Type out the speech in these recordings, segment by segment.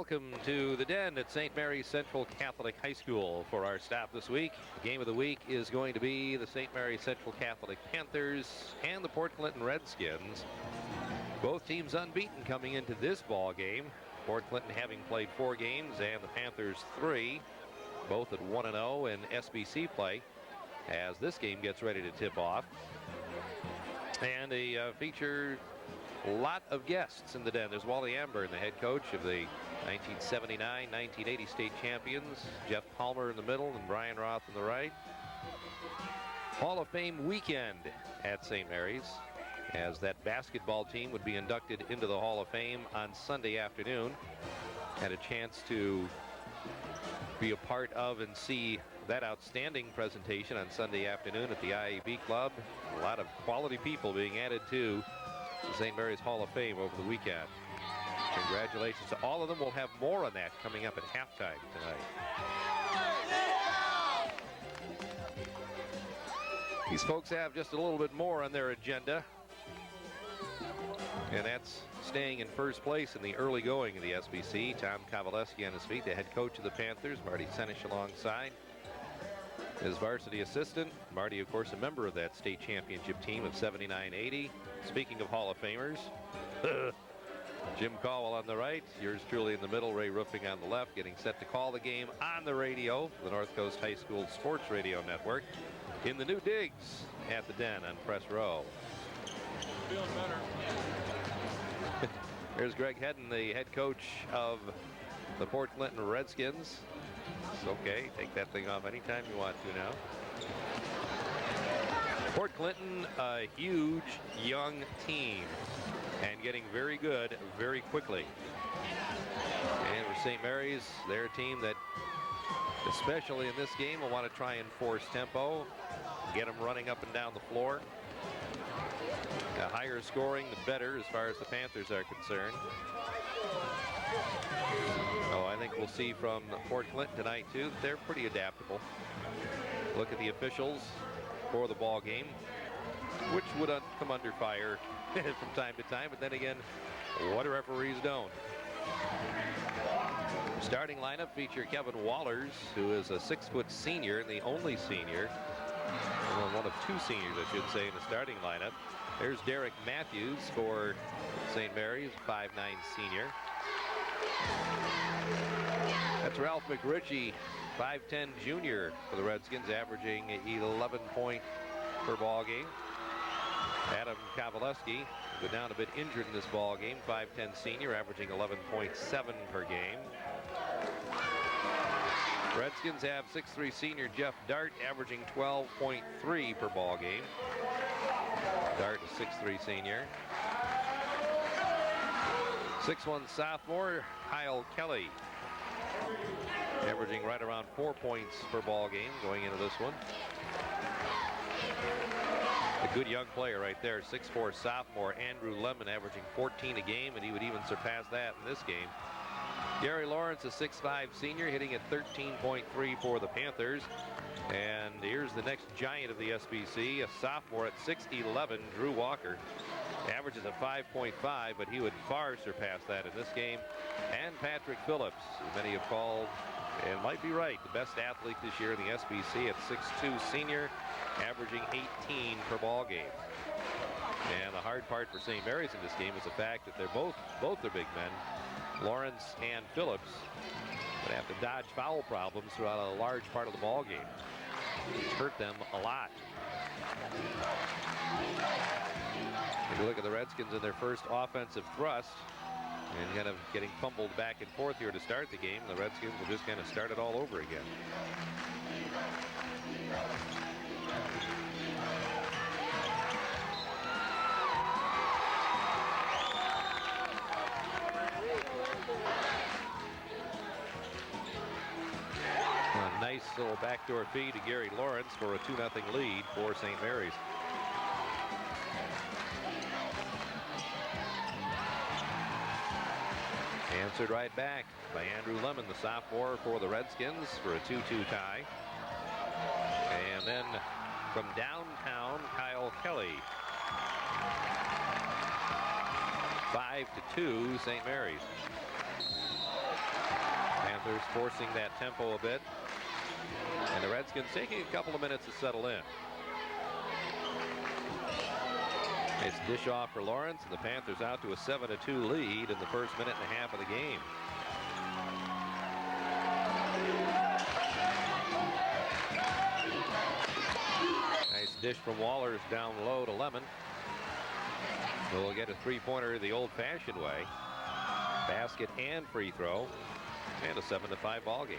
Welcome to the Den at St. Mary's Central Catholic High School for our stop this week. The game of the week is going to be the St. Mary's Central Catholic Panthers and the Port Clinton Redskins. Both teams unbeaten coming into this ball game. Port Clinton having played 4 games and the Panthers 3, both at 1-0 in SBC play as this game gets ready to tip off. And a feature lot of guests in the Den. There's Wally Amburn, the head coach of the 1979-1980 state champions. Jeff Palmer in the middle and Brian Roth on the right. Hall of Fame weekend at St. Mary's, as that basketball team would be inducted into the Hall of Fame on Sunday afternoon. Had a chance to be a part of and see that outstanding presentation on Sunday afternoon at the IAB Club. A lot of quality people being added to the St. Mary's Hall of Fame over the weekend. Congratulations to all of them. We'll have more on that coming up at halftime tonight. These folks have just a little bit more on their agenda, and that's staying in first place in the early going of the SBC. Tom Kowaleski on his feet, the head coach of the Panthers. Marty Senish alongside his varsity assistant. Marty, of course, a member of that state championship team of 79-80. Speaking of Hall of Famers, Jim Caldwell on the right, yours truly in the middle, Ray Roofing on the left, getting set to call the game on the radio, the North Coast High School Sports Radio Network, in the new digs at the Den on Press Row. Feeling better. Here's Greg Hedden, the head coach of the Port Clinton Redskins. It's okay, take that thing off anytime you want to now. Port Clinton, a huge young team and getting very good very quickly. And for St. Mary's, they're a team that, especially in this game, will want to try and force tempo, get them running up and down the floor. The higher scoring, the better as far as the Panthers are concerned. Oh, I think we'll see from Port Clinton tonight, too. They're pretty adaptable. Look at the officials for the ball game, which would come under fire from time to time, but then again, what referees don't. Starting lineup feature Kevin Wallers, who is a 6-foot senior and the only senior, well, one of 2 seniors, I should say, in the starting lineup. There's Derek Matthews for St. Mary's, 5'9" senior. That's Ralph McRitchie, 5'10" junior for the Redskins, averaging 11 points per ball game. Adam Kowaleski, go down a bit injured in this ball game, 5'10" senior, averaging 11.7 per game. Redskins have 6'3" senior Jeff Dart, averaging 12.3 per ball game. Dart, a 6'3" senior. 6'1" sophomore Kyle Kelly, averaging right around 4 points per ball game going into this one. A good young player right there, 6'4" sophomore Andrew Lemon, averaging 14 a game, and he would even surpass that in this game. Gary Lawrence, a 6'5" senior, hitting at 13.3 for the Panthers. And here's the next giant of the SBC, a sophomore at 6'11", Drew Walker. Averages a 5.5, but he would far surpass that in this game. And Patrick Phillips, who many have called, and might be right, the best athlete this year in the SBC at 6'2" senior, averaging 18 per ball game. And the hard part for St. Mary's in this game is the fact that they're both their big men, Lawrence and Phillips, would have to dodge foul problems throughout a large part of the ball game. It's hurt them a lot. If you look at the Redskins in their first offensive thrust, and kind of getting fumbled back and forth here to start the game, the Redskins will just kind of start it all over again. A nice little backdoor feed to Gary Lawrence for a 2-0 lead for St. Mary's. Answered right back by Andrew Lemon, the sophomore for the Redskins, for a 2-2 tie. And then from downtown, Kyle Kelly. 5-2 St. Mary's. Panthers forcing that tempo a bit. And the Redskins taking a couple of minutes to settle in. It's dish off for Lawrence, and the Panthers out to a 7-2 lead in the first minute and a half of the game. Nice dish from Wallers down low to Lemon. We'll get a three-pointer the old-fashioned way. Basket and free throw, and a 7-5 ball game.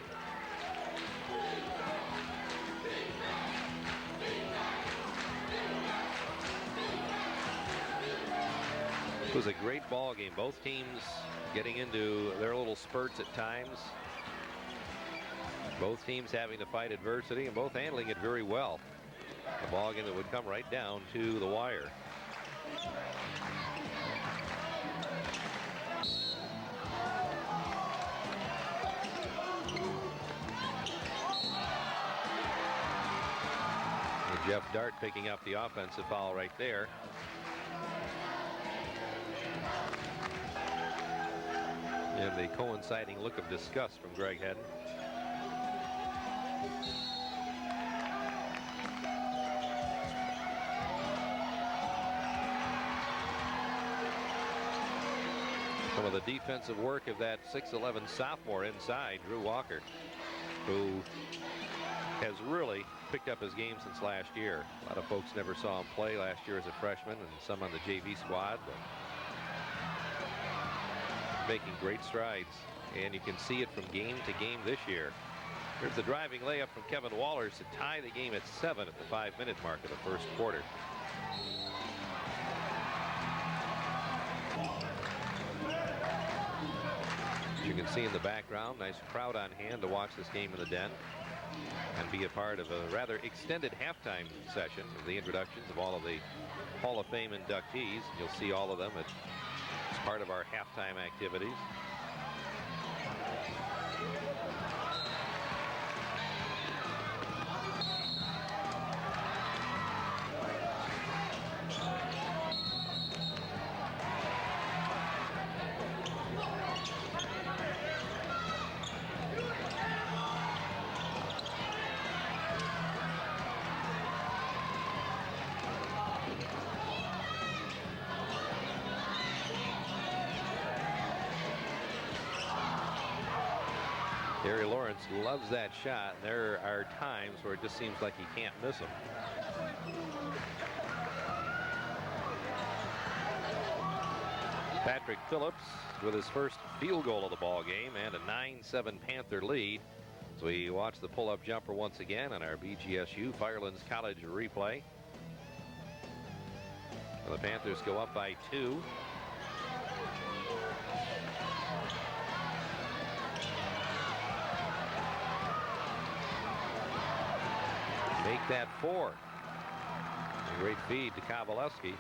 It was a great ball game. Both teams getting into their little spurts at times. Both teams having to fight adversity and both handling it very well. A ball game that would come right down to the wire. And Jeff Dart picking up the offensive foul right there. And the coinciding look of disgust from Greg Hedden. Some of the defensive work of that 6'11" sophomore inside, Drew Walker, who has really picked up his game since last year. A lot of folks never saw him play last year as a freshman, and some on the JV squad, but making great strides, and you can see it from game to game this year. There's the driving layup from Kevin Wallers to tie the game at 7 at the 5-minute mark of the first quarter. As you can see in the background, nice crowd on hand to watch this game in the Den and be a part of a rather extended halftime session of the introductions of all of the Hall of Fame inductees. You'll see all of them as part of our halftime activities. Gary Lawrence loves that shot. There are times where it just seems like he can't miss them. Patrick Phillips with his first field goal of the ball game and a 9-7 Panther lead. So we watch the pull-up jumper once again on our BGSU Firelands College replay. The Panthers go up by 2. Make that 4. A great feed to Kowaleski.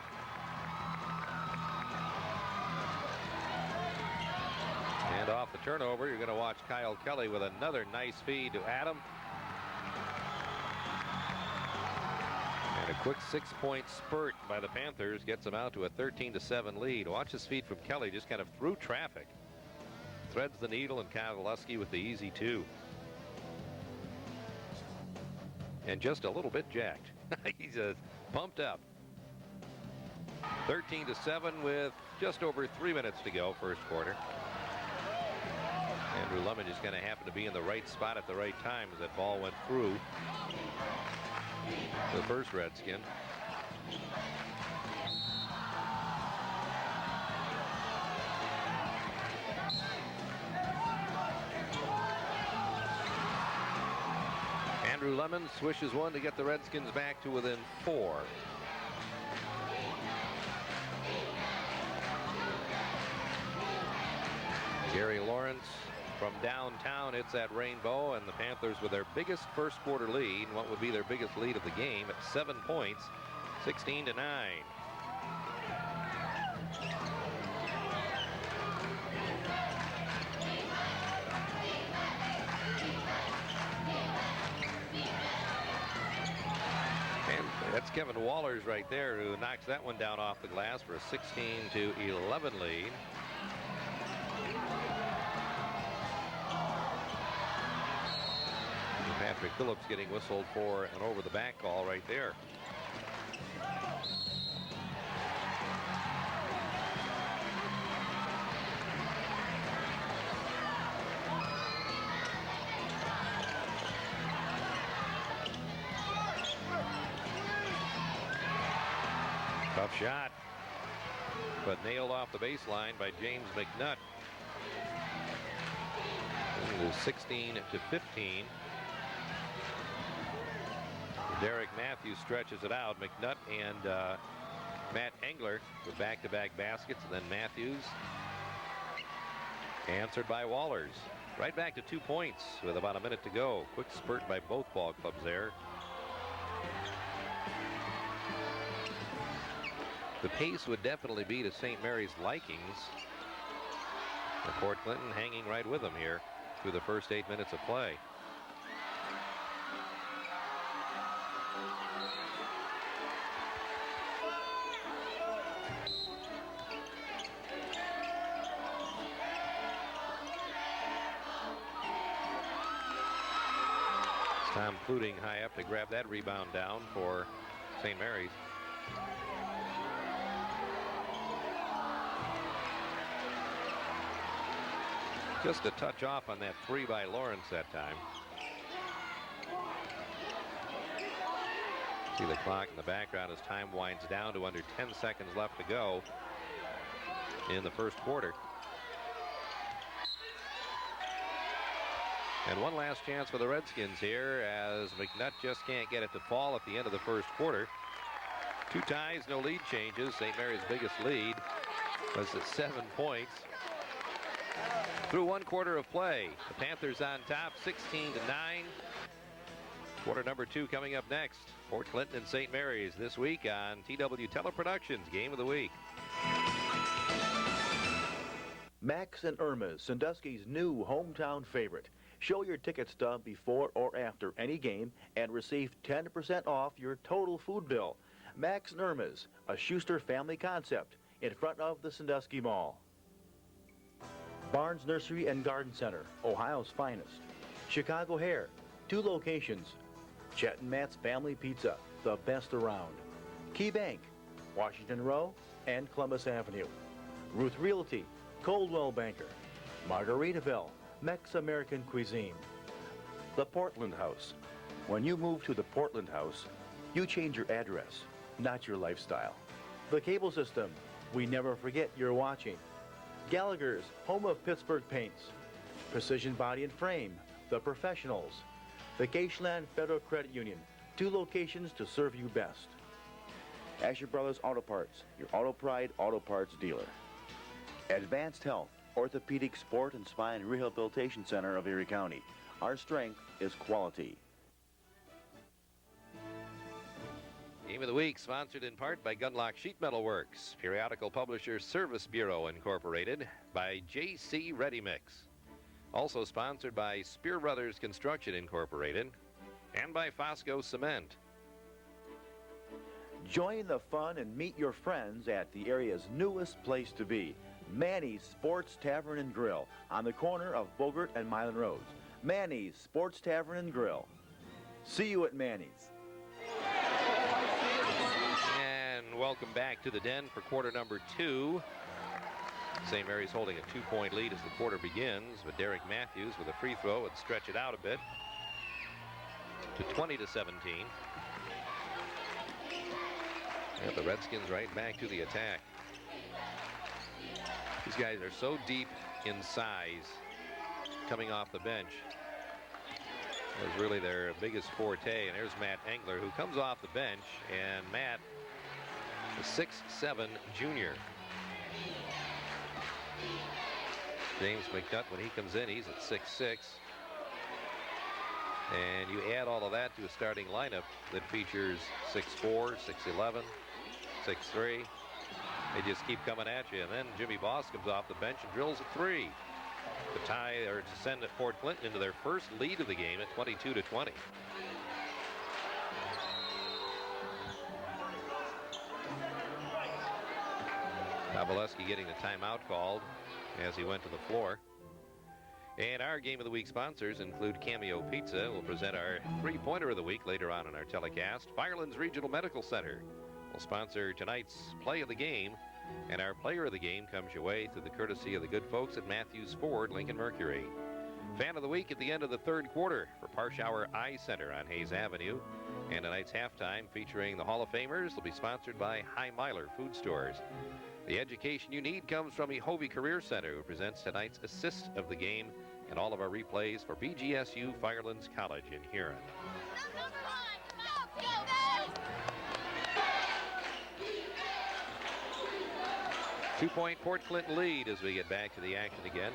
And off the turnover, you're going to watch Kyle Kelly with another nice feed to Adam. And a quick 6-point spurt by the Panthers gets them out to a 13-7 lead. Watch this feed from Kelly, just kind of through traffic. Threads the needle, and Kowaleski with the easy 2. And just a little bit jacked. He's pumped up. 13-7 with just over 3 minutes to go, first quarter. Andrew Lemon just going to happen to be in the right spot at the right time as that ball went through the first Redskin. Andrew Lemon swishes one to get the Redskins back to within 4. Gary Lawrence from downtown hits that rainbow, and the Panthers with their biggest first quarter lead, what would be their biggest lead of the game, at 7 points, 16-9. That's Kevin Wallers right there, who knocks that one down off the glass for a 16-11 lead. McPhillips getting whistled for an over the back call right there. Tough shot, but nailed off the baseline by James McNutt. It is 16-15. Derek Matthews stretches it out. McNutt and Matt Engler with back-to-back baskets, and then Matthews answered by Wallers. Right back to 2 points with about a minute to go. Quick spurt by both ball clubs there. The pace would definitely be to St. Mary's likings. And Port Clinton hanging right with them here through the first 8 minutes of play. Tom Fluting high up to grab that rebound down for St. Mary's. Just a touch off on that three by Lawrence that time. See the clock in the background as time winds down to under 10 seconds left to go in the first quarter. And one last chance for the Redskins here as McNutt just can't get it to fall at the end of the first quarter. 2 ties, no lead changes. St. Mary's biggest lead was at 7 points. Through 1 quarter of play, the Panthers on top, 16-9. Quarter number 2 coming up next. Port Clinton and St. Mary's this week on TW Teleproductions Game of the Week. Max and Irma's, Sandusky's new hometown favorite. Show your ticket stub before or after any game and receive 10% off your total food bill. Max and Irma's, a Schuster family concept in front of the Sandusky Mall. Barnes Nursery and Garden Center, Ohio's finest. Chicago Hair, 2 locations. Chet and Matt's Family Pizza, the best around. Key Bank, Washington Row and Columbus Avenue. Ruth Realty, Coldwell Banker. Margaritaville, Mex-American cuisine. The Portland House. When you move to the Portland House, you change your address, not your lifestyle. The Cable System. We never forget you're watching. Gallagher's, home of Pittsburgh Paints. Precision Body and Frame. The Professionals. Vacationland Federal Credit Union. 2 locations to serve you best. Asher Brothers Auto Parts, your Auto Pride Auto Parts dealer. Advanced Health, Orthopedic Sport and Spine Rehabilitation Center of Erie County. Our strength is quality. Game of the Week sponsored in part by Gunlock Sheet Metal Works, periodical publisher Service Bureau Incorporated, by J.C. Ready Mix. Also sponsored by Spear Brothers Construction Incorporated and by Fosco Cement. Join the fun and meet your friends at the area's newest place to be. Manny's Sports Tavern and Grill on the corner of Bogart and Milan Roads. Manny's Sports Tavern and Grill. See you at Manny's. And welcome back to the Den for quarter number 2. St. Mary's holding a 2-point lead as the quarter begins, but Derek Matthews with a free throw would stretch it out a bit to 20-17. And the Redskins right back to the attack. These guys are so deep in size coming off the bench. That was really their biggest forte. And there's Matt Engler, who comes off the bench. And Matt, the 6'7" junior. James McNutt, when he comes in, he's at 6'6". And you add all of that to a starting lineup that features 6'4", 6'11", 6'3". They just keep coming at you. And then Jimmy Boss comes off the bench and drills a 3 to tie or to send Fort Clinton into their first lead of the game at 22-20. Paveleski getting the timeout called as he went to the floor. And our Game of the Week sponsors include Cameo Pizza. We'll present our three-pointer of the week later on in our telecast. Firelands Regional Medical Center will sponsor tonight's play of the game. And our player of the game comes your way through the courtesy of the good folks at Matthews Ford, Lincoln Mercury. Fan of the week at the end of the third quarter for Parshauer Eye Center on Hayes Avenue. And tonight's halftime featuring the Hall of Famers will be sponsored by High Miler Food Stores. The education you need comes from Ehovie Career Center, who presents tonight's assist of the game and all of our replays for BGSU Firelands College in Huron. Two-point Port Clinton lead as we get back to the action again.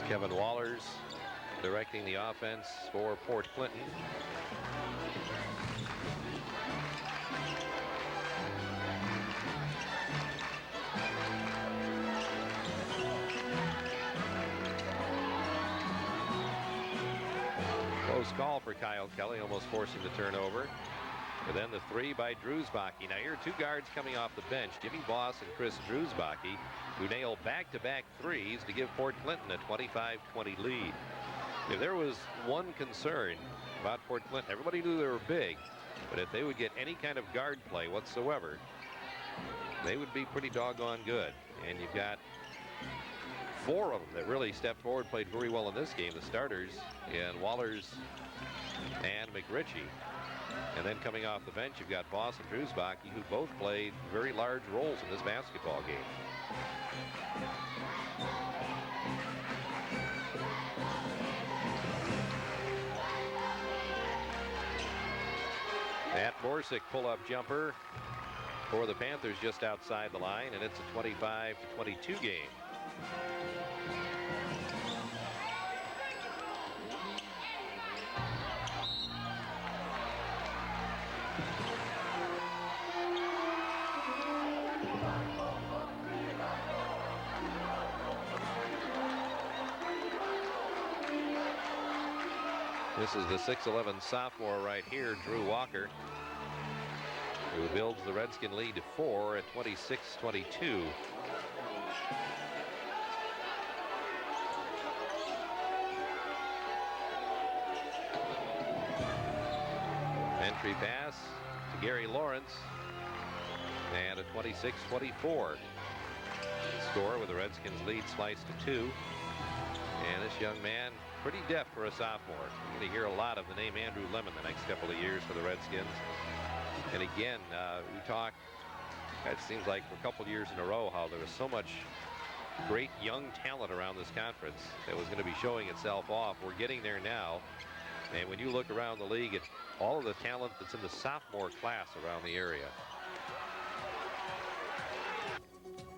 Kevin Wallers directing the offense for Port Clinton. Close call for Kyle Kelly, almost forcing the turnover. But then the three by Drewsbach. Now here are two guards coming off the bench, Jimmy Voss and Chris Drewsbach, who nail back-to-back threes to give Port Clinton a 25-20 lead. If there was one concern about Port Clinton, everybody knew they were big, but if they would get any kind of guard play whatsoever, they would be pretty doggone good. And you've got four of them that really stepped forward, played very well in this game. The starters in Wallers and McRitchie. And then coming off the bench, you've got Voss and Drewsbach, who both played very large roles in this basketball game. Matt Borsick pull-up jumper for the Panthers just outside the line, and it's a 25-22 game. This is the 6'11" sophomore right here, Drew Walker, who builds the Redskin lead to 4 at 26-22. Entry pass to Gary Lawrence, and a 26-24 score with the Redskins lead sliced to 2. And this young man, pretty deft for a sophomore. You're going to hear a lot of the name Andrew Lemon the next couple of years for the Redskins. And again, we talked, it seems like for a couple of years in a row, how there was so much great young talent around this conference that was going to be showing itself off. We're getting there now. And when you look around the league at all of the talent that's in the sophomore class around the area,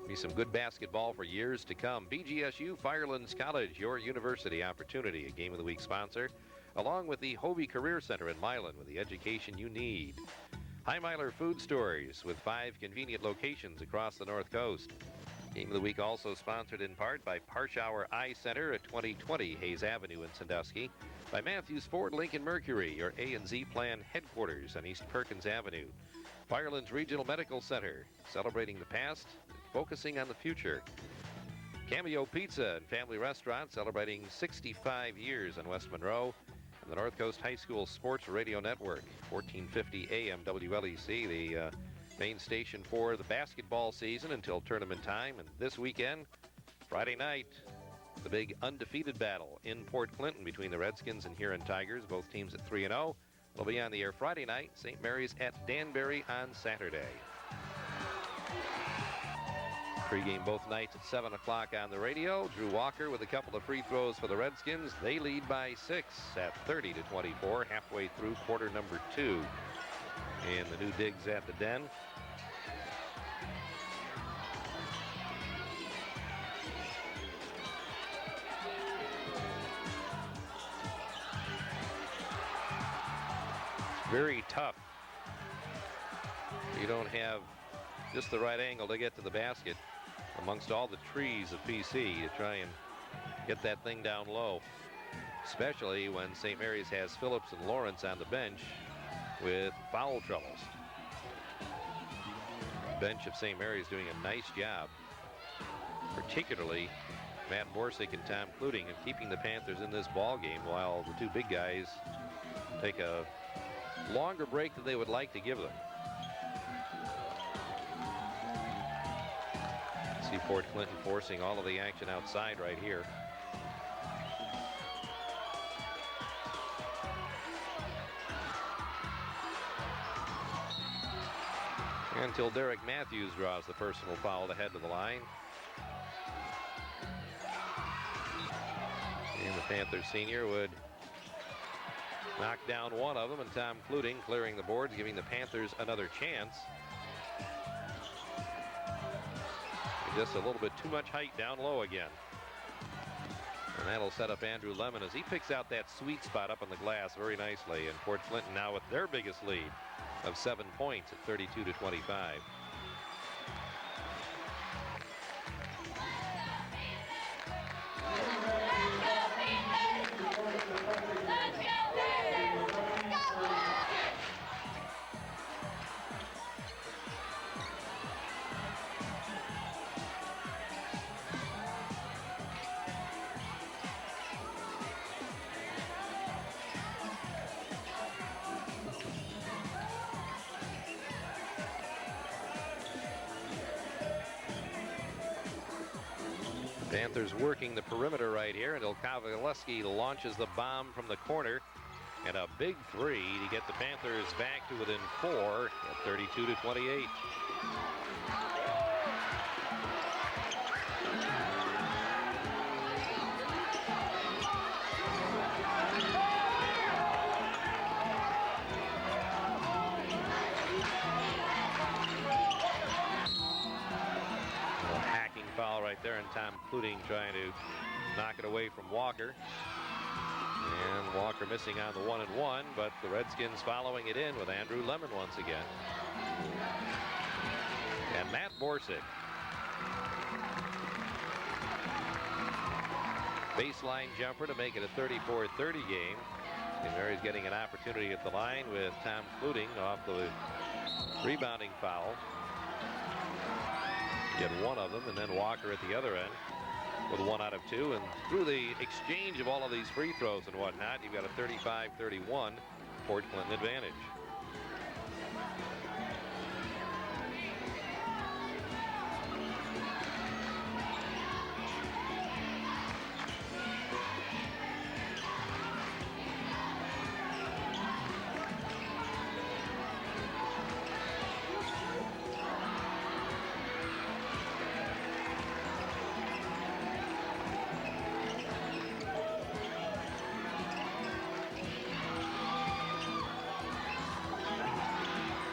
be some good basketball for years to come. BGSU Firelands College, your university opportunity, a Game of the Week sponsor, along with the Hovie Career Center in Milan with the education you need. High Miler Food Stores with 5 convenient locations across the North Coast. Game of the Week also sponsored in part by Parshauer Eye Center at 2020 Hayes Avenue in Sandusky, by Matthews Ford Lincoln Mercury, your A&Z Plan headquarters on East Perkins Avenue, Firelands Regional Medical Center, celebrating the past, focusing on the future. Cameo Pizza and Family Restaurant, celebrating 65 years on West Monroe, and the North Coast High School Sports Radio Network, 1450 AM WLEC, the main station for the basketball season until tournament time. And this weekend, Friday night, the big undefeated battle in Port Clinton between the Redskins and Huron Tigers, both teams at 3-0. It'll be on the air Friday night, St. Mary's at Danbury on Saturday. Pre-game both nights at 7 o'clock on the radio. Drew Walker with a couple of free throws for the Redskins. They lead by 6 at 30-24, halfway through quarter number 2. And the new digs at the Den. Very tough. You don't have just the right angle to get to the basket amongst all the trees of PC to try and get that thing down low, especially when St. Mary's has Phillips and Lawrence on the bench with foul troubles. Bench of St. Mary's doing a nice job, particularly Matt Borsick and Tom Cluting, of keeping the Panthers in this ball game, while the two big guys take a longer break than they would like to give them. See Fort Clinton forcing all of the action outside right here. Until Derek Matthews draws the personal foul to head to the line. And the Panthers senior would knock down one of them, and Tom Cluting clearing the boards, giving the Panthers another chance. Just a little bit too much height down low again. And that'll set up Andrew Lemon as he picks out that sweet spot up on the glass very nicely. And Fort Clinton now with their biggest lead of 7 points at 32-25. Panthers working the perimeter right here until Kavaleski launches the bomb from the corner, and a big three to get the Panthers back to within 4 at 32-28. Foul right there, and Tom Cluting trying to knock it away from Walker. And Walker missing on the 1-and-1, but the Redskins following it in with Andrew Lemon once again. And Matt Borsick. Baseline jumper to make it a 34-30 game. And Mary's getting an opportunity at the line with Tom Cluting off the rebounding foul. Get one of them, and then Walker at the other end with 1 out of 2. And through the exchange of all of these free throws and whatnot, you've got a 35-31 Fort Clinton advantage.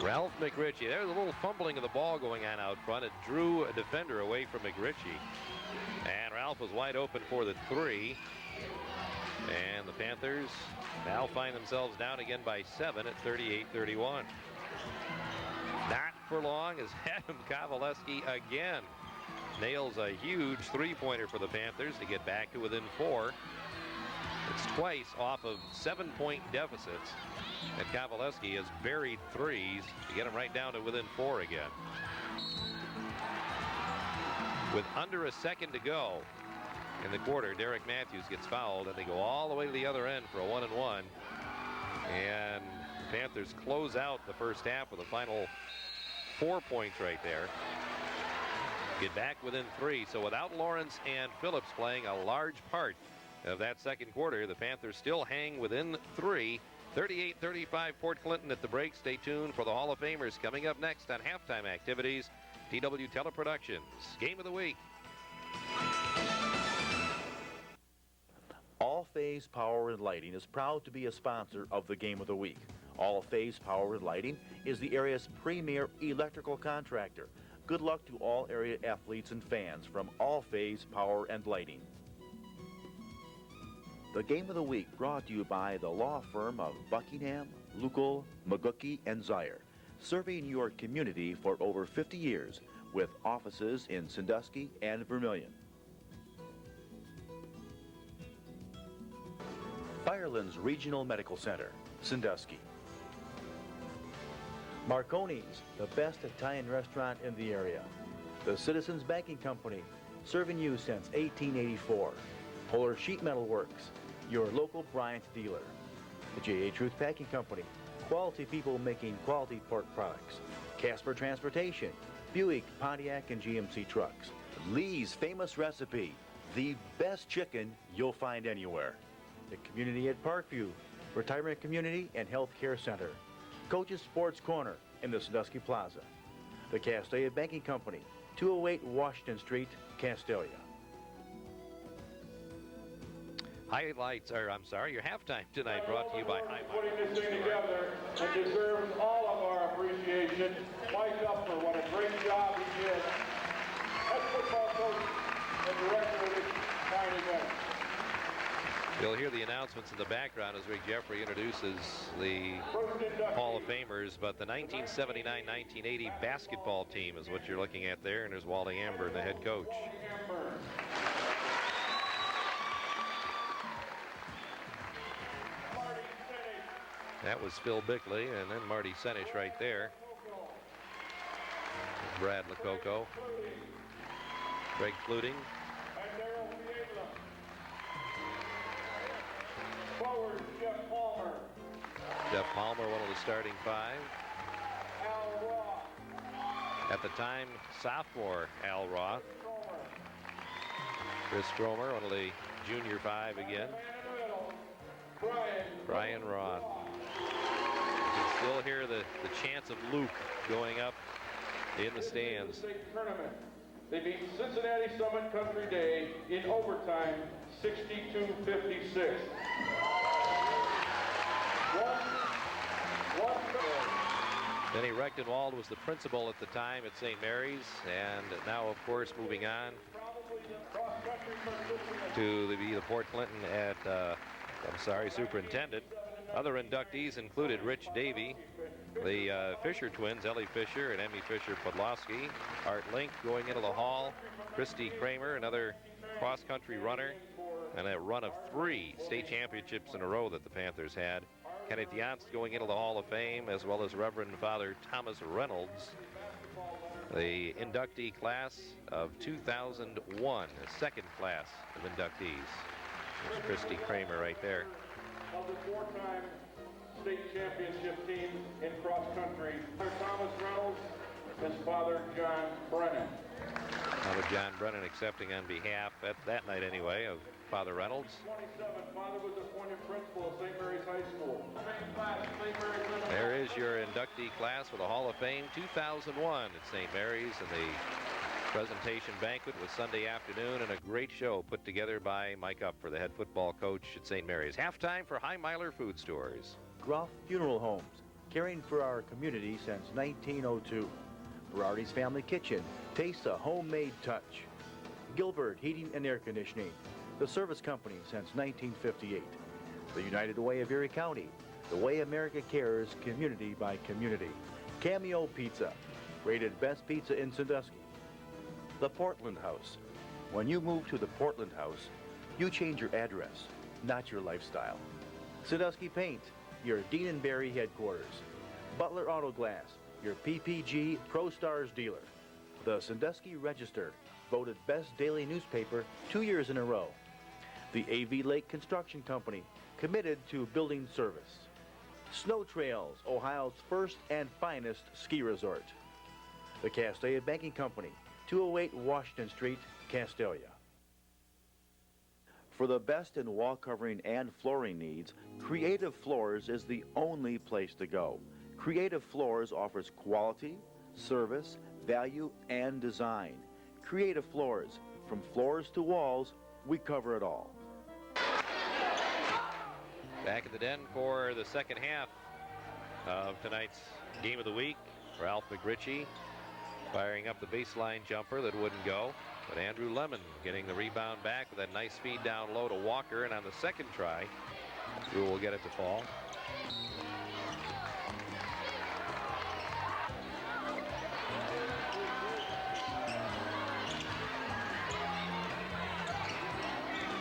Ralph McRitchie. There's a little fumbling of the ball going on out front. It drew a defender away from McRitchie. And Ralph was wide open for the 3. And the Panthers now find themselves down again by 7 at 38-31. Not for long as Adam Kavaleski again nails a huge three-pointer for the Panthers to get back to within 4. It's twice off of 7-point deficits. And Kavaleski has buried threes to get him right down to within 4 again. With under a second to go in the quarter, Derek Matthews gets fouled, and they go all the way to the other end for a 1-and-1. And the Panthers close out the first half with a final 4 points right there. Get back within 3. So without Lawrence and Phillips playing a large part of that second quarter, the Panthers still hang within 3. 38-35 Fort Clinton at the break. Stay tuned for the Hall of Famers coming up next on Halftime Activities. TW Teleproductions Game of the Week. All Phase Power and Lighting is proud to be a sponsor of the Game of the Week. All Phase Power and Lighting is the area's premier electrical contractor. Good luck to all area athletes and fans from All Phase Power and Lighting. The Game of the Week brought to you by the law firm of Buckingham, Lukol, Magucki, and Zire. serving your community for over 50 years with offices in Sandusky and Vermilion. Firelands Regional Medical Center, Sandusky. Marconi's, the best Italian restaurant in the area. The Citizens Banking Company, serving you since 1884. Polar Sheet Metal Works, your local Bryant dealer. The J.A. Truth Packing Company, quality people making quality pork products. Casper Transportation, Buick, Pontiac, and GMC trucks. Lee's Famous Recipe, the best chicken you'll find anywhere. The Community at Parkview, Retirement Community and Health Care Center. Coach's Sports Corner in the Sandusky Plaza. The Castelia Banking Company, 208 Washington Street, Castelia. Your halftime tonight brought to you by High Putting this thing together and deserves all of our appreciation. Mike Upper, what a great job he did. Head football coach and director of this fine event. You'll hear the announcements in the background as Rick Jeffrey introduces the Hall of Famers, but the 1979-1980 basketball team is what you're looking at there, and there's Wally Amber, the head coach. That was Phil Bickley, and then Marty Senich right there. Brad Lococo. Greg Fluting. Forward, Jeff Palmer. Jeff Palmer, one of the starting five. Al Raw. At the time, sophomore Al Raw. Chris Stromer, one of the junior five again. Brian Raw. You can still hear the chants of Luke going up in the stands. Tournament. They beat Cincinnati Summit Country Day in overtime, 62-56. Denny Rechtenwald was the principal at the time at St. Mary's, and now, of course, moving on to be the Port Clinton superintendent. Other inductees included Rich Davey, the Fisher twins, Ellie Fisher and Emmy Fisher-Podlowski, Art Link going into the hall, Christy Kramer, another cross-country runner, and a run of 3 state championships in a row that the Panthers had. Kenneth Yonst going into the Hall of Fame, as well as Reverend Father Thomas Reynolds. The inductee class of 2001, the second class of inductees. There's Christy Kramer right there. Of the 4-time state championship team in cross country, Father Thomas Reynolds and Father John Brennan. Father John Brennan accepting on behalf, at that night anyway, of Father Reynolds. 27, Father was appointed principal of St. Mary's High School. There is your inductee class for the Hall of Fame 2001 at St. Mary's, and the presentation banquet was Sunday afternoon, and a great show put together by Mike Upfer, the head football coach at St. Mary's. Halftime for High Miler Food Stores. Groff Funeral Homes, caring for our community since 1902. Berardi's Family Kitchen, taste a homemade touch. Gilbert Heating and Air Conditioning, the service company since 1958. The United Way of Erie County, the way America cares, community by community. Cameo Pizza, rated best pizza in Sandusky. The Portland House. When you move to the Portland House, you change your address, not your lifestyle. Sandusky Paint, your Dean and Barry headquarters. Butler Auto Glass, your PPG ProStars dealer. The Sandusky Register, voted best daily newspaper 2 years in a row. The AV Lake Construction Company, committed to building service. Snow Trails, Ohio's first and finest ski resort. The Castelia Banking Company, 208 Washington Street, Castelia. For the best in wall covering and flooring needs, Creative Floors is the only place to go. Creative Floors offers quality, service, value, and design. Creative Floors, from floors to walls, we cover it all. Back in the den for the second half of tonight's game of the week. Ralph McRitchie firing up the baseline jumper that wouldn't go, but Andrew Lemon getting the rebound back with a nice feed down low to Walker, and on the second try, Drew will get it to fall.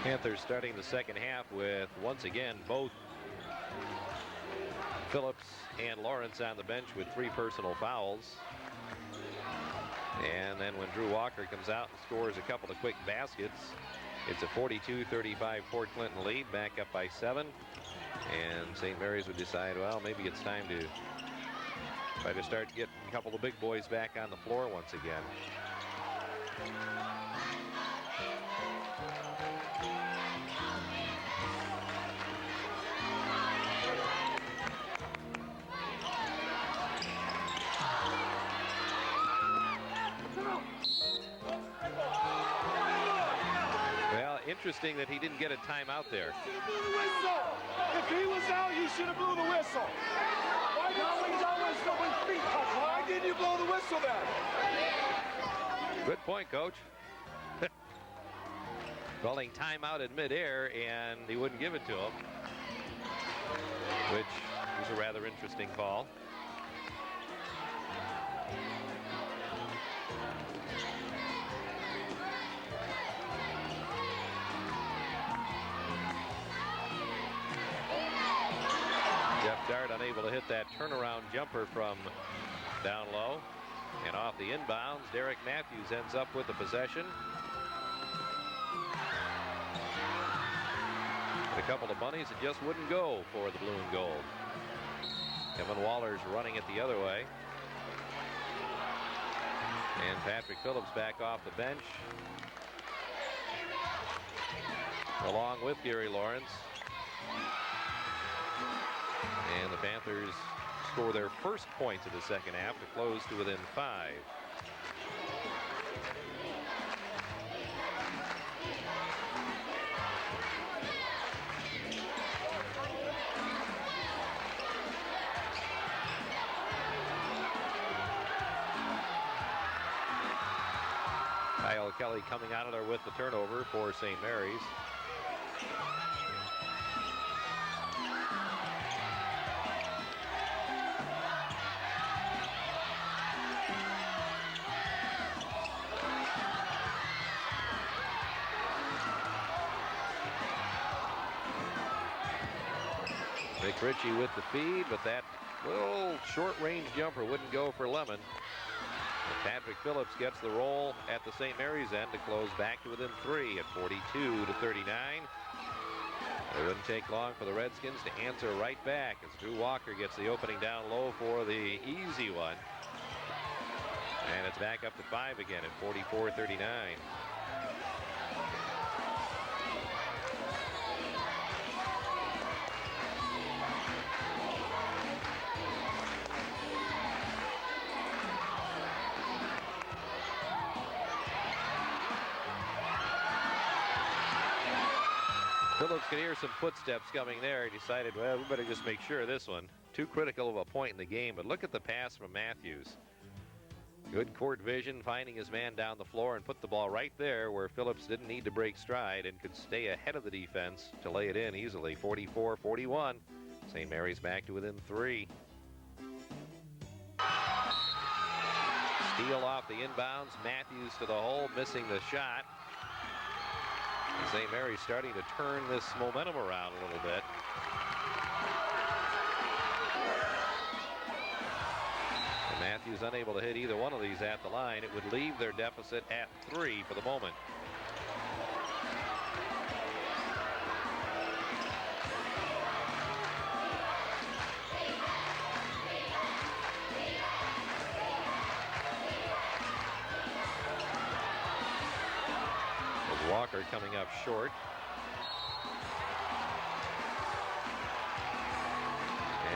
Panthers starting the second half with, once again, both Phillips and Lawrence on the bench with 3 personal fouls. And then when Drew Walker comes out and scores a couple of quick baskets, it's a 42-35 Port Clinton lead, back up by 7. And St. Mary's would decide, well, maybe it's time to try to start getting a couple of big boys back on the floor once again. Interesting that he didn't get a timeout there. If he was out, you should have blew the whistle. Why didn't you blow the whistle then? Good point, Coach. Calling timeout in midair, and he wouldn't give it to him, which was a rather interesting call. Dart unable to hit that turnaround jumper from down low, and off the inbounds, Derek Matthews ends up with the possession. A couple of bunnies that just wouldn't go for the blue and gold. Kevin Waller's running it the other way, and Patrick Phillips back off the bench along with Gary Lawrence. And the Panthers score their first points of the second half to close to within 5. Kyle Kelly coming out of there with the turnover for St. Mary's. Nick Ritchie with the feed, but that little short-range jumper wouldn't go for Lemon. And Patrick Phillips gets the roll at the St. Mary's end to close back to within 3 at 42-39. It wouldn't take long for the Redskins to answer right back as Drew Walker gets the opening down low for the easy one. And it's back up to 5 again at 44-39. Phillips could hear some footsteps coming there. He decided, well, we better just make sure of this one. Too critical of a point in the game, but look at the pass from Matthews. Good court vision, finding his man down the floor and put the ball right there where Phillips didn't need to break stride and could stay ahead of the defense to lay it in easily. 44-41. St. Mary's back to within 3. Steal off the inbounds. Matthews to the hole, missing the shot. St. Mary's starting to turn this momentum around a little bit. And Matthews unable to hit either one of these at the line. It would leave their deficit at 3 for the moment. Walker coming up short.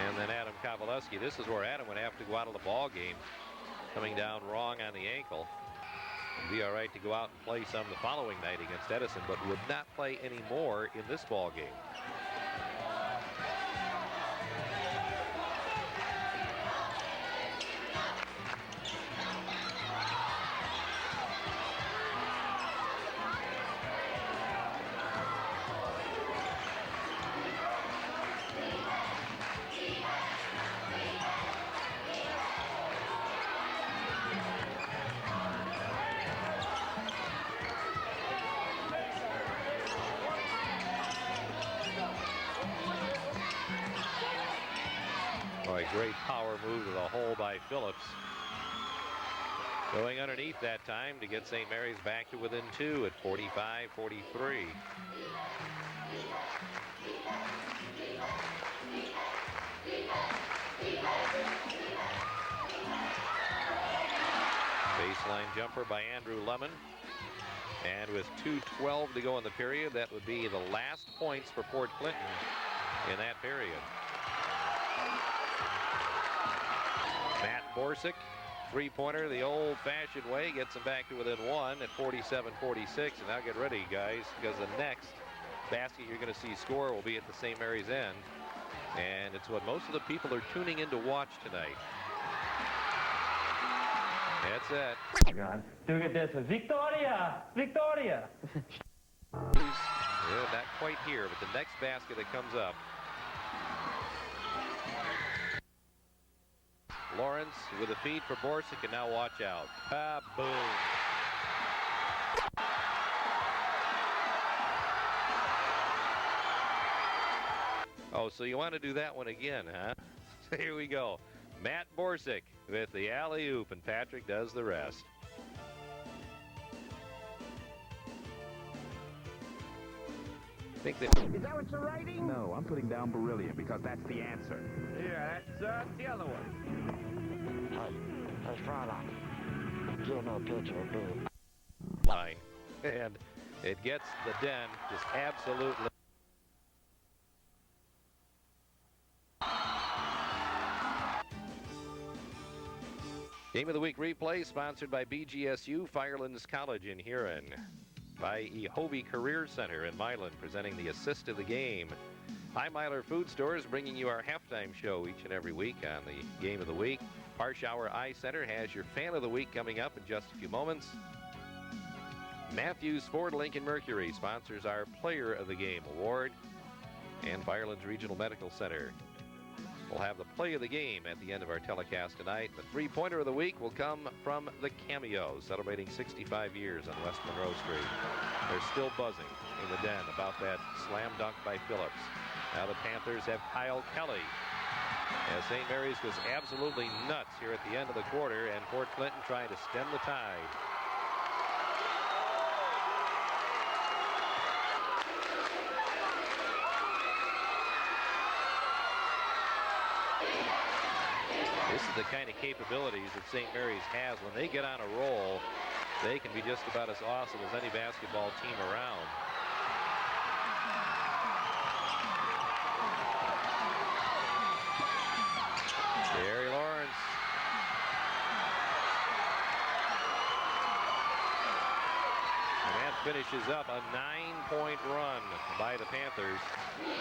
And then Adam Kowaleski. This is where Adam would have to go out of the ball game, coming down wrong on the ankle. It'd be all right to go out and play some the following night against Edison, but would not play any more in this ball game. A great power move to the hole by Phillips. Going underneath that time to get St. Mary's back to within 2 at 45-43. Baseline jumper by Andrew Lemon. And with 2:12 to go in the period, that would be the last points for Port Clinton in that period. Matt Borsick, three-pointer the old-fashioned way, gets them back to within 1 at 47-46. And now get ready, guys, because the next basket you're going to see score will be at the St. Mary's end. And it's what most of the people are tuning in to watch tonight. That's it. God. Look at this. Victoria! Victoria! Yeah, not quite here, but the next basket that comes up. Lawrence with a feed for Borsick, and now watch out. Boom. Oh, so you want to do that one again, huh? Here we go. Matt Borsick with the alley-oop, and Patrick does the rest. Think that Is that what you're writing? No, I'm putting down beryllium because that's the answer. Yeah, that's the other one. Hey, Frylock. You're no picture, dude. line, and it gets the Den just absolutely. Game of the Week replay sponsored by BGSU Firelands College in Huron, by Ehovie Career Center in Milan, presenting the assist of the game. Hi-Miler Food Stores bringing you our halftime show each and every week on the Game of the Week. Parshauer Eye Center has your Fan of the Week coming up in just a few moments. Matthews Ford Lincoln Mercury sponsors our Player of the Game award. And Firelands Regional Medical Center will have the play of the game at the end of our telecast tonight. The three-pointer of the week will come from the Cameo, celebrating 65 years on West Monroe Street. They're still buzzing in the Den about that slam dunk by Phillips. Now the Panthers have Kyle Kelly, as St. Mary's was absolutely nuts here at the end of the quarter, and Port Clinton trying to stem the tide. This is the kind of capabilities that St. Mary's has. When they get on a roll, they can be just about as awesome as any basketball team around. Gary Lawrence. And that finishes up a 9-point run by the Panthers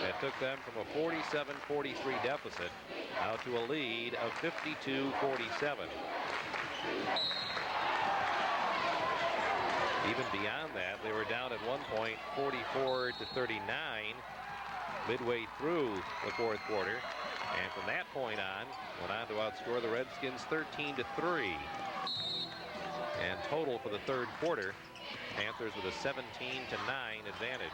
that took them from a 47-43 deficit out to a lead of 52-47. Even beyond that, they were down at one point 44-39 midway through the fourth quarter. And from that point on, went on to outscore the Redskins 13-3. And total for the third quarter, Panthers with a 17-9 advantage.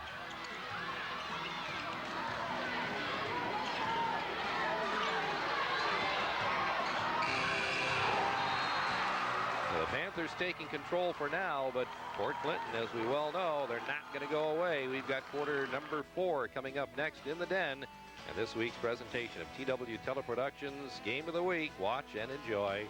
The Panthers taking control for now, but Port Clinton, as we well know, they're not going to go away. We've got quarter number 4 coming up next in the Den. And this week's presentation of TW Teleproductions Game of the Week. Watch and enjoy.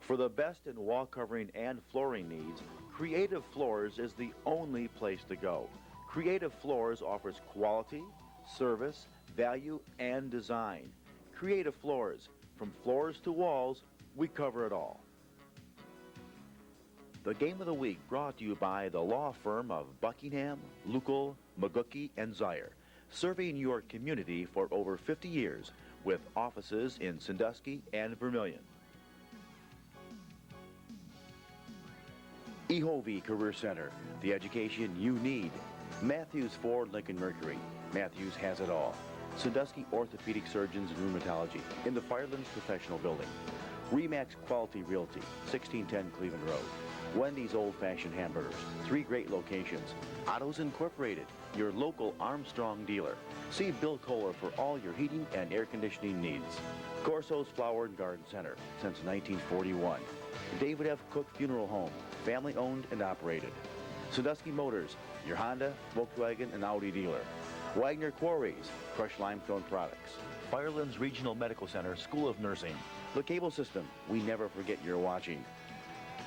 For the best in wall covering and flooring needs, Creative Floors is the only place to go. Creative Floors offers quality, service, value, and design. Creative Floors. From floors to walls, we cover it all. The Game of the Week brought to you by the law firm of Buckingham, Lukal, Magucki, and Zaire, serving your community for over 50 years with offices in Sandusky and Vermilion. Ehovie Career Center, the education you need. Matthews Ford Lincoln Mercury. Matthews has it all. Sandusky Orthopedic Surgeons and Rheumatology in the Firelands Professional Building. Remax Quality Realty, 1610 Cleveland Road. Wendy's Old Fashioned Hamburgers, 3 great locations. Autos Incorporated, your local Armstrong dealer. See Bill Kohler for all your heating and air conditioning needs. Corso's Flower and Garden Center, since 1941. David F. Cook Funeral Home, family owned and operated. Sandusky Motors, your Honda, Volkswagen, and Audi dealer. Wagner Quarries, crushed limestone products. Firelands Regional Medical Center, School of Nursing. The Cable System, we never forget you're watching.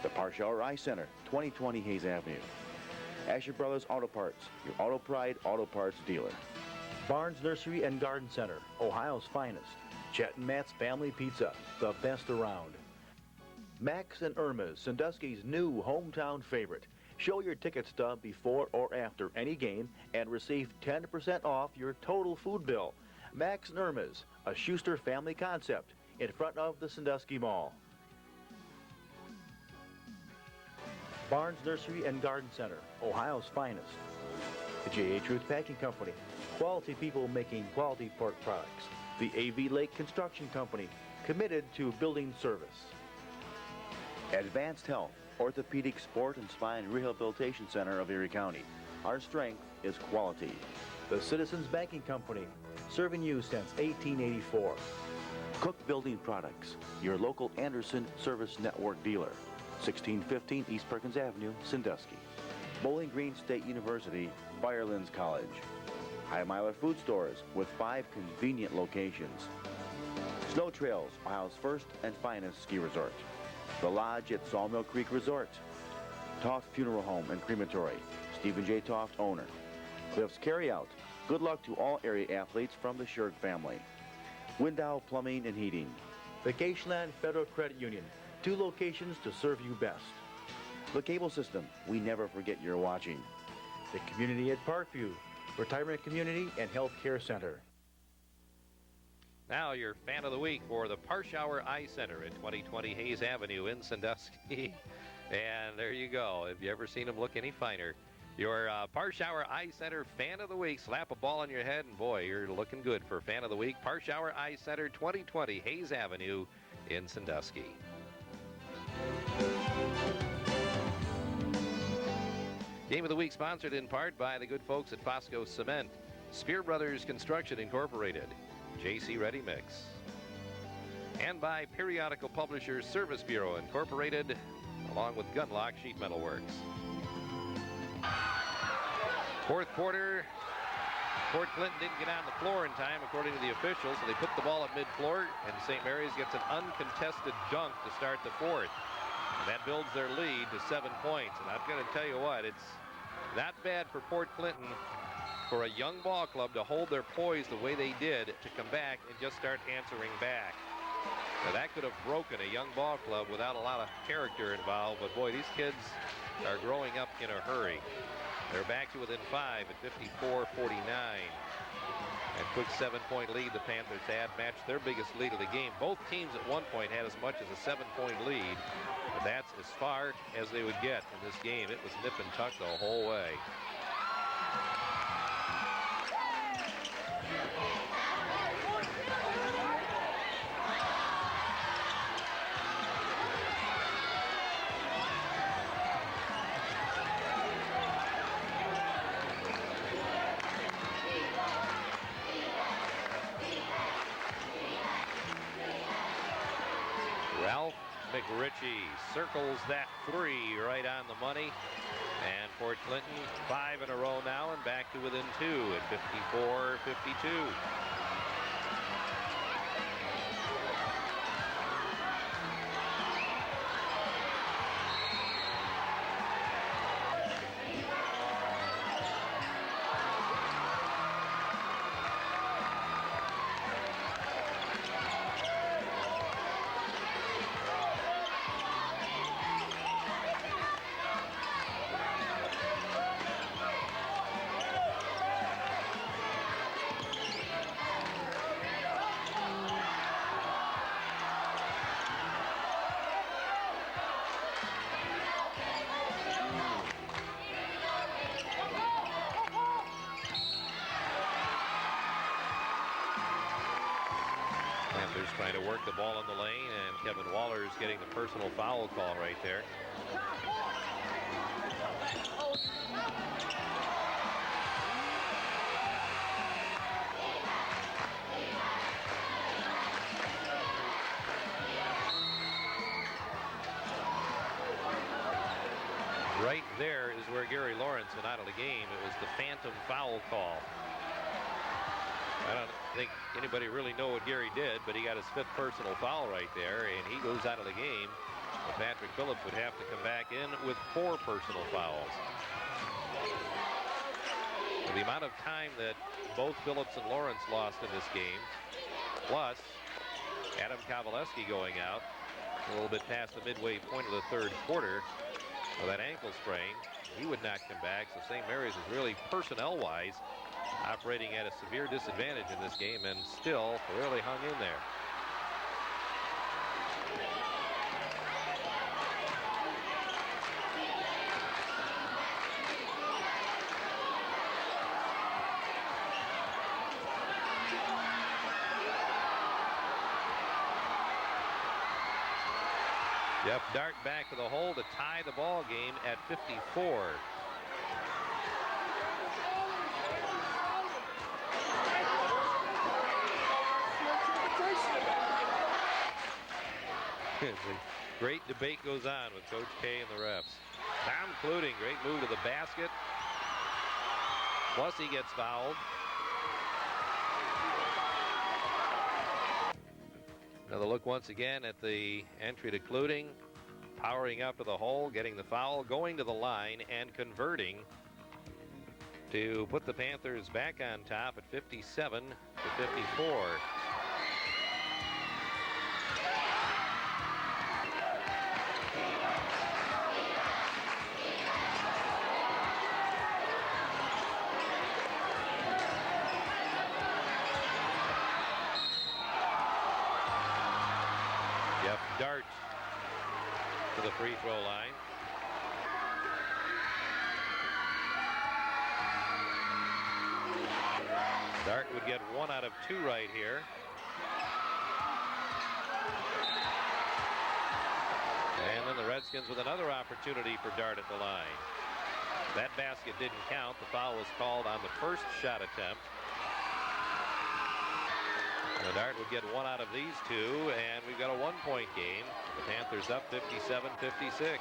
The Parshauer Eye Center, 2020 Hayes Avenue. Asher Brothers Auto Parts, your Auto Pride Auto Parts dealer. Barnes Nursery and Garden Center, Ohio's finest. Chet and Matt's Family Pizza, the best around. Max and Irma's, Sandusky's new hometown favorite. Show your ticket stub before or after any game and receive 10% off your total food bill. Max and Irma's, a Schuster family concept in front of the Sandusky Mall. Barnes Nursery and Garden Center, Ohio's finest. The J.A. Truth Packing Company, quality people making quality pork products. The A.V. Lake Construction Company, committed to building service. Advanced Health, Orthopedic Sport and Spine Rehabilitation Center of Erie County. Our strength is quality. The Citizens Banking Company, serving you since 1884. Cook Building Products, your local Anderson Service Network dealer. 1615 East Perkins Avenue, Sandusky. Bowling Green State University, Firelands College. High Miler Food Stores with 5 convenient locations. Snow Trails, Ohio's first and finest ski resort. The Lodge at Sawmill Creek Resort. Toft Funeral Home and Crematory, Stephen J. Toft, owner. Cliffs Carryout, good luck to all area athletes from the Shirk family. Window Plumbing and Heating. Vacationland Federal Credit Union, 2 locations to serve you best. The Cable System, we never forget you're watching. The Community at Parkview, Retirement Community and Health Care Center. Now your fan of the week for the Parshauer Eye Center at 2020 Hayes Avenue in Sandusky. And there you go. Have you ever seen him look any finer? Your Parshauer Eye Center fan of the week. Slap a ball on your head, and boy, you're looking good for fan of the week. Parshauer Eye Center, 2020 Hayes Avenue in Sandusky. Game of the week sponsored in part by the good folks at Fosco Cement, Spear Brothers Construction Incorporated, JC Ready Mix, and by periodical publishers Service Bureau Incorporated, along with Gunlock Sheet Metal Works. Fourth quarter, Port Clinton didn't get on the floor in time, according to the officials, so they put the ball at mid-floor, and St. Mary's gets an uncontested dunk to start the fourth. And that builds their lead to 7 points. And I'm going to tell you what, it's not bad for Port Clinton for a young ball club to hold their poise the way they did, to come back and just start answering back. Now, that could have broken a young ball club without a lot of character involved, but boy, these kids are growing up in a hurry. They're back to within 5 at 54-49. A quick 7-point lead the Panthers had, matched their biggest lead of the game. Both teams at one point had as much as a 7-point lead, but that's as far as they would get in this game. It was nip and tuck the whole way. McRitchie circles that 3 right on the money. And Port Clinton 5 in a row now and back to within 2 at 54-52. the ball in the lane, and Kevin Waller's getting the personal foul call right there. Right there is where Gary Lawrence went out of the game. It was the phantom foul call. I don't think anybody really know what Gary did, but he got his 5th personal foul right there, and he goes out of the game. But Patrick Phillips would have to come back in with 4 personal fouls. The amount of time that both Phillips and Lawrence lost in this game, plus Adam Kowaleski going out a little bit past the midway point of the 3rd quarter with that ankle sprain, he would not come back. So St. Mary's is really personnel-wise operating at a severe disadvantage in this game, and still really hung in there. Jeff Dart back to the hole to tie the ball game at 54. The great debate goes on with Coach K and the refs. Tom Cluting, great move to the basket. Plus he gets fouled. Another look once again at the entry to Cluting. Powering up to the hole, getting the foul, going to the line, and converting to put the Panthers back on top at 57 to 54. Jeff Dart to the free throw line. Dart would get 1 out of 2 right here. And then the Redskins with another opportunity for Dart at the line. That basket didn't count. The foul was called on the first shot attempt. The Dart would get 1 out of these 2, and we've got a 1-point game. The Panthers up 57-56.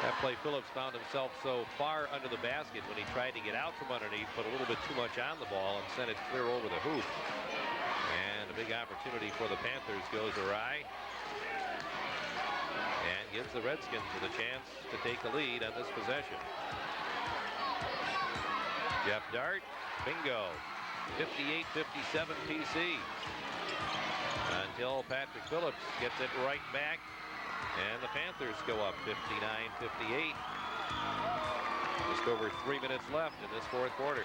That play, Phillips found himself so far under the basket when he tried to get out from underneath, put a little bit too much on the ball and sent it clear over the hoop. And a big opportunity for the Panthers goes awry and gives the Redskins the chance to take the lead on this possession. Jeff Dart, bingo, 58-57 PC. Until Patrick Phillips gets it right back. And the Panthers go up 59-58. Just over 3 minutes left in this 4th quarter.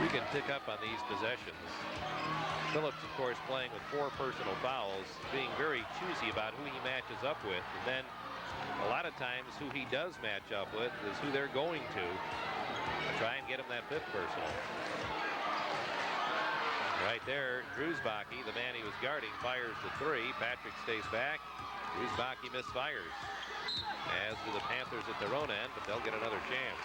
We can pick up on these possessions. Phillips, of course, playing with 4 personal fouls, being very choosy about who he matches up with. And then a lot of times who he does match up with is who they're going to try and get him that 5th personal. Right there, Drewsbach, the man he was guarding, fires the 3. Patrick stays back. Drewsbach misfires. As do the Panthers at their own end, but they'll get another chance.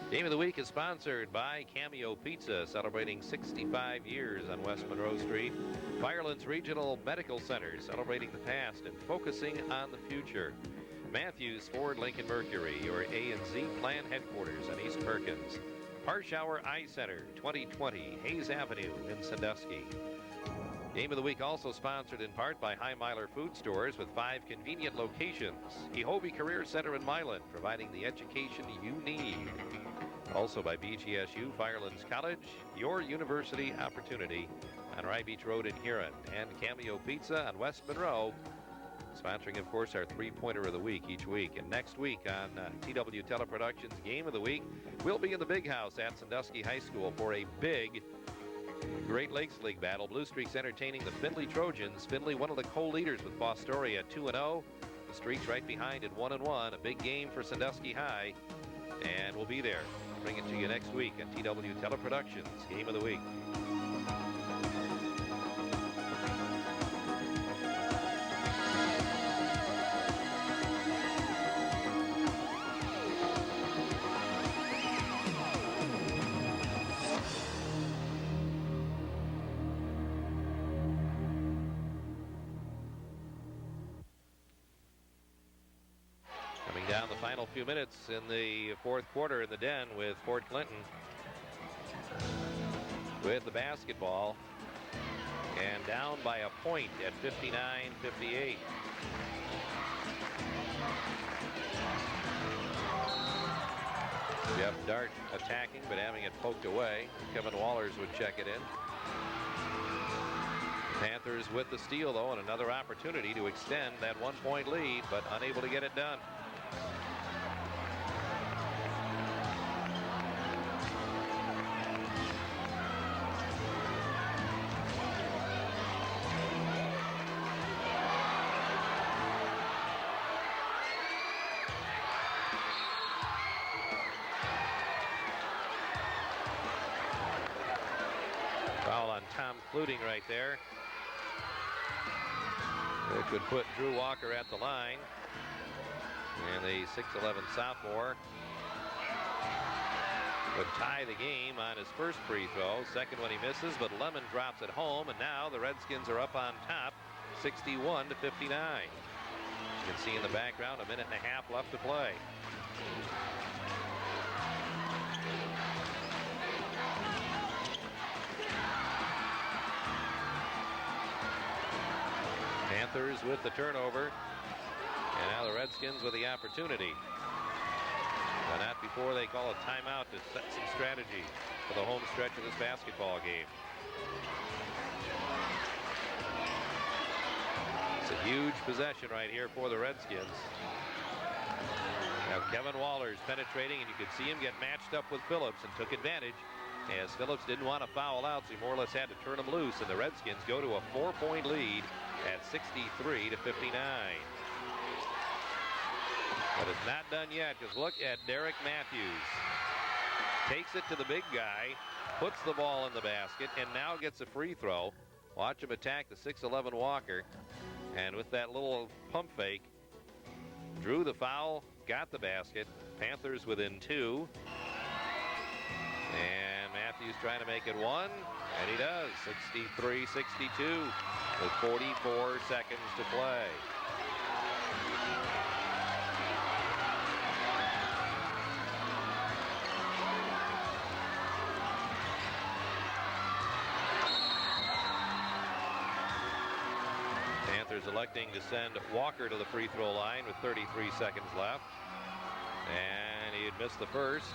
Game of the Week is sponsored by Cameo Pizza, celebrating 65 years on West Monroe Street. Firelands Regional Medical Center, celebrating the past and focusing on the future. Matthews Ford Lincoln Mercury, your A&Z Plan headquarters in East Perkins. Parshauer Eye Center, 2020, Hayes Avenue in Sandusky. Game of the Week also sponsored in part by Heimeiler Food Stores with 5 convenient locations. Ehobe Career Center in Milan, providing the education you need. Also by BGSU, Firelands College, your university opportunity on Rye Beach Road in Huron. And Cameo Pizza on West Monroe, sponsoring, of course, our three-pointer of the week each week. And next week on TW Teleproductions Game of the Week, we'll be in the Big House at Sandusky High School for a big Great Lakes League battle. Blue Streaks entertaining the Findlay Trojans. Findlay, one of the co-leaders with Fostoria, 2-0. The Streaks right behind at 1-1. A big game for Sandusky High. And we'll be there. Bring it to you next week on TW Teleproductions Game of the Week. Down the final few minutes in the fourth quarter in the Den with Fort Clinton with the basketball and down by a point at 59-58. Jeff Dart attacking but having it poked away. Kevin Wallers would check it in. Panthers with the steal though, and another opportunity to extend that 1-point lead, but unable to get it done. Foul on Tom Fluting right there. It would put Drew Walker at the line. And the 6'11 sophomore would tie the game on his first free throw. Second one he misses, but Lemon drops it home, and now the Redskins are up on top, 61-59. You can see in the background, 1.5 minutes left to play. Panthers with the turnover. And now the Redskins with the opportunity. But not before they call a timeout to set some strategy for the home stretch of this basketball game. It's a huge possession right here for the Redskins. Now Kevin Wallers penetrating, and you could see him get matched up with Phillips and took advantage, as Phillips didn't want to foul out, so he more or less had to turn him loose, and the Redskins go to a 4-point lead at 63-59. But it's not done yet, because look at Derek Matthews. Takes it to the big guy, puts the ball in the basket, and now gets a free throw. Watch him attack the 6'11 Walker. And with that little pump fake, drew the foul, got the basket. Panthers within 2. And Matthews trying to make it 1, and he does. 63-62 with 44 seconds to play. Panthers electing to send Walker to the free throw line with 33 seconds left. And he had missed the first.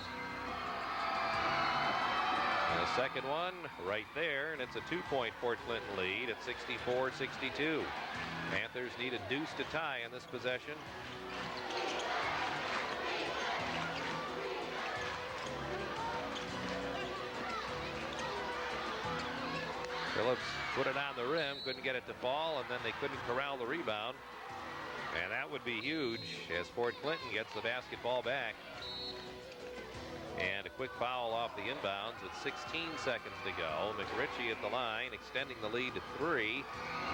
And the second one right there, and it's a 2-point Fort Clinton lead at 64-62. Panthers need a deuce to tie in this possession. Phillips put it on the rim, couldn't get it to fall, and then they couldn't corral the rebound. And that would be huge as Fort Clinton gets the basketball back. And a quick foul off the inbounds with 16 seconds to go. McRitchie at the line, extending the lead to 3.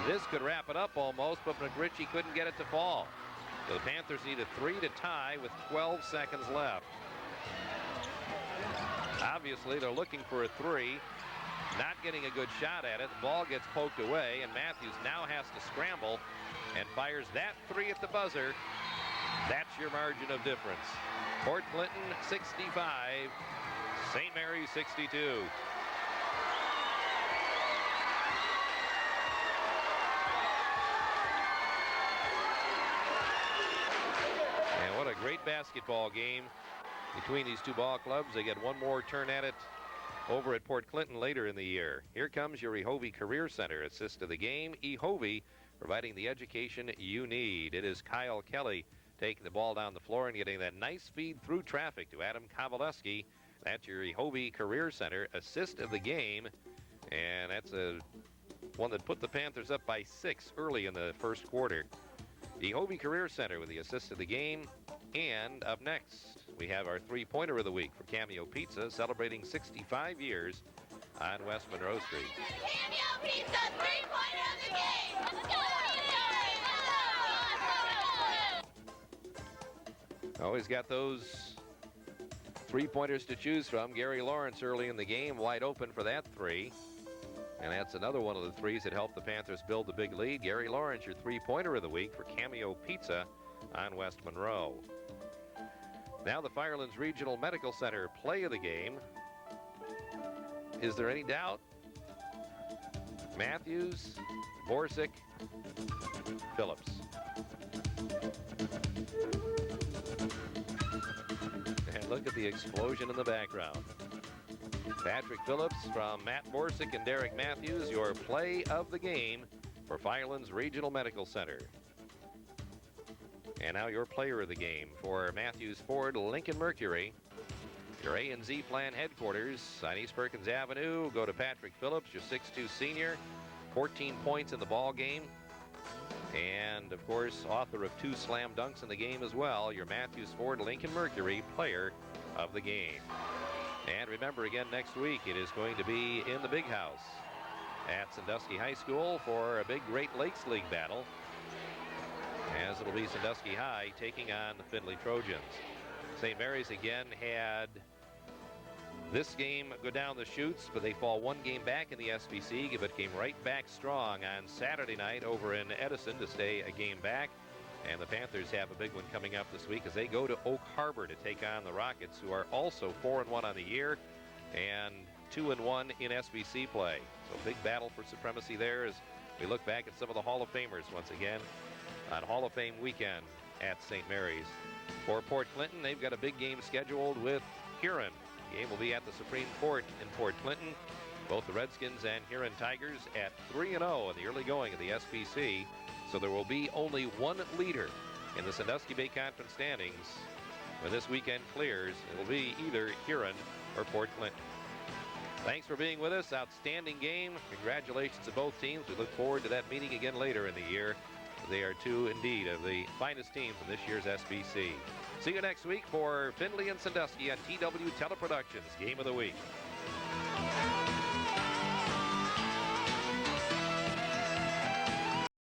This could wrap it up almost, but McRitchie couldn't get it to fall. So the Panthers need a 3 to tie with 12 seconds left. Obviously, they're looking for a 3. not getting a good shot at it. The ball gets poked away, and Matthews now has to scramble and fires that 3 at the buzzer. That's your margin of difference. Port Clinton 65, St. Mary's 62. And what a great basketball game between these two ball clubs. They get one more turn at it over at Port Clinton later in the year. Here comes your Ehovie Career Center assist of the game. Ehovie providing the education you need. It is Kyle Kelly taking the ball down the floor and getting that nice feed through traffic to Adam Kowaleski. That's your Ehovie Career Center assist of the game. And that's one that put the Panthers up by 6 early in the first quarter. Ehovie Career Center with the assist of the game. And up next, we have our three-pointer of the week for Cameo Pizza, celebrating 65 years on West Monroe Street. Cameo Pizza, three-pointer of the game. Let's go. Always got those three-pointers to choose from. Gary Lawrence early in the game, wide open for that 3. And that's another one of the 3s that helped the Panthers build the big lead. Gary Lawrence, your three-pointer of the week for Cameo Pizza on West Monroe. Now the Firelands Regional Medical Center play of the game. Is there any doubt? Matthews, Borsick, Phillips. And look at the explosion in the background. Patrick Phillips from Matt Borsick and Derek Matthews, your play of the game for Firelands Regional Medical Center. And now your player of the game for Matthews Ford Lincoln Mercury. Your A&Z Plan headquarters on East Perkins Avenue. Go to Patrick Phillips, your 6'2 senior, 14 points in the ball game. And of course, author of 2 slam dunks in the game as well, your Matthews Ford Lincoln Mercury player of the game. And remember, again, next week it is going to be in the Big House at Sandusky High School for a big Great Lakes League battle, as it'll be Sandusky High taking on the Findlay Trojans. St. Mary's again had this game go down the chutes, but they fall one game back in the SBC, but came right back strong on Saturday night over in Edison to stay a game back. And the Panthers have a big one coming up this week as they go to Oak Harbor to take on the Rockets, who are also 4-1 on the year and 2-1 in SBC play. So big battle for supremacy there as we look back at some of the Hall of Famers once again on Hall of Fame weekend at St. Mary's. For Port Clinton, they've got a big game scheduled with Huron. The game will be at the Supreme Court in Port Clinton. Both the Redskins and Huron Tigers at 3-0 in the early going of the SBC. So there will be only one leader in the Sandusky Bay Conference standings. When this weekend clears, it will be either Huron or Port Clinton. Thanks for being with us. Outstanding game. Congratulations to both teams. We look forward to that meeting again later in the year. They are two, indeed, of the finest teams in this year's SBC. See you next week for Findlay and Sandusky on TW Teleproductions Game of the Week.